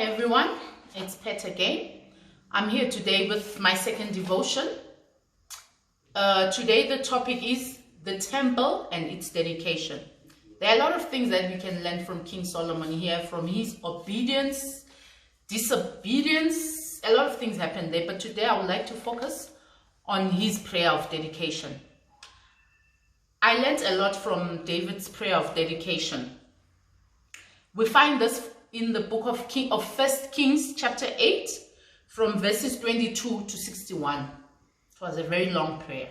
everyone, it's Pet again. I'm here today with my second devotion. Today the topic is the temple and its dedication. There are a lot of things that we can learn from King Solomon here, from his obedience, disobedience. A lot of things happened there, but today I would like to focus on his prayer of dedication. I learned a lot from David's prayer of dedication. We find this in the book of 1 Kings chapter 8 from verses 22 to 61. It was a very long prayer.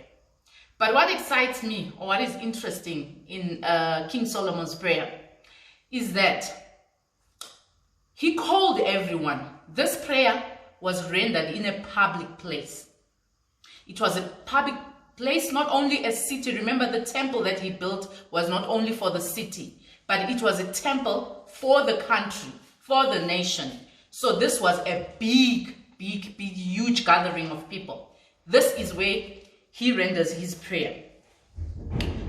But what excites me, or what is interesting in King Solomon's prayer, is that he called everyone. This prayer was rendered in a public place. It was a public place, not only a city. Remember, the temple that he built was not only for the city, but it was a temple for the country, for the nation. So this was a big, huge gathering of people. This is where he renders his prayer.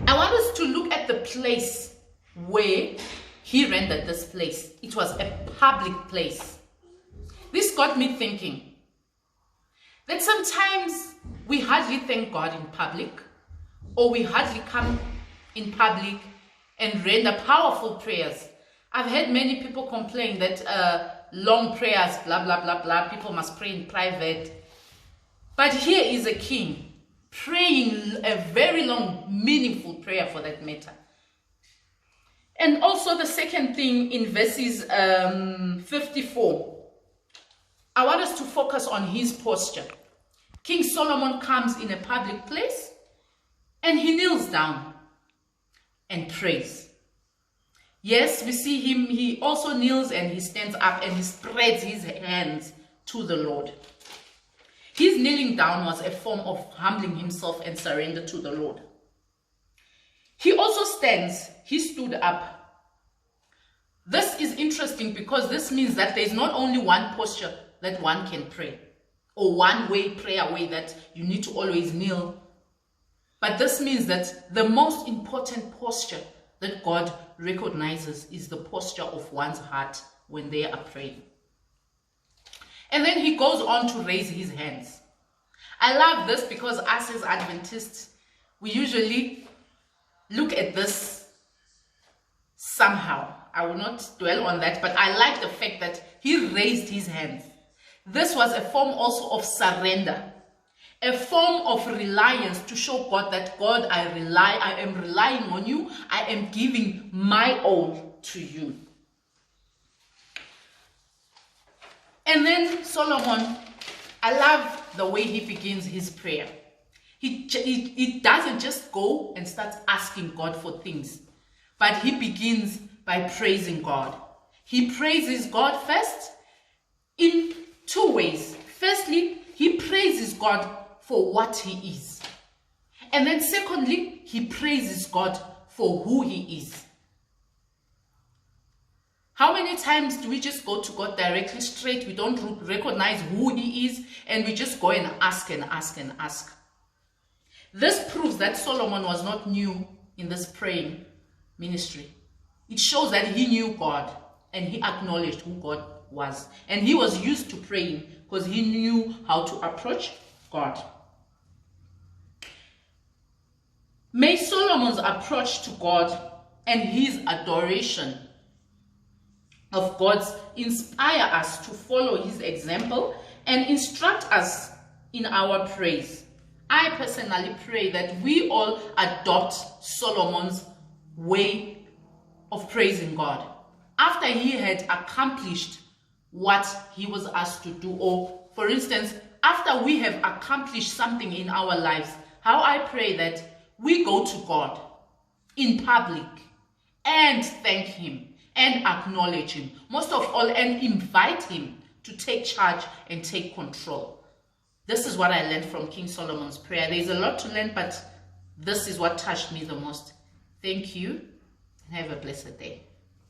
I want us to look at the place where he rendered this place. It was a public place. This got me thinking that sometimes we hardly thank God in public, or we hardly come in public and render powerful prayers. I've heard many people complain that long prayers, blah, blah, blah, blah, people must pray in private. But here is a king praying a very long, meaningful prayer for that matter. And also the second thing in verses 54, I want us to focus on his posture. King Solomon comes in a public place and he kneels down and prays. Yes, we see him, he also kneels and he stands up and he spreads his hands to the Lord. His kneeling down was a form of humbling himself and surrender to the Lord. He also stands, he stood up. This is interesting because this means that there is not only one posture that one can pray, or one prayer way that you need to always kneel. But this means that the most important posture that God recognizes is the posture of one's heart when they are praying. And then he goes on to raise his hands. I love this because us as Adventists, we usually look at this somehow. I will not dwell on that, but I like the fact that he raised his hands. This was a form also of surrender, a form of reliance to show God that God, I am relying on you. I am giving my all to you. And then Solomon, I love the way he begins his prayer. He doesn't just go and start asking God for things, but he begins by praising God. He praises God first in two ways. Firstly, he praises God for what he is. And then secondly, he praises God for who he is. How many times do we just go to God directly straight? We don't recognize who he is, and we just go and ask and ask and ask. This proves that Solomon was not new in this praying ministry. It shows that he knew God and he acknowledged who God was. And he was used to praying because he knew how to approach God. May Solomon's approach to God and his adoration of God inspire us to follow his example and instruct us in our praise. I personally pray that we all adopt Solomon's way of praising God. After he had accomplished what he was asked to do, or for instance, after we have accomplished something in our lives, how I pray that we go to God in public and thank him and acknowledge him, most of all, and invite him to take charge and take control. This is what I learned from King Solomon's prayer. There's a lot to learn, but this is what touched me the most. Thank you, and have a blessed day.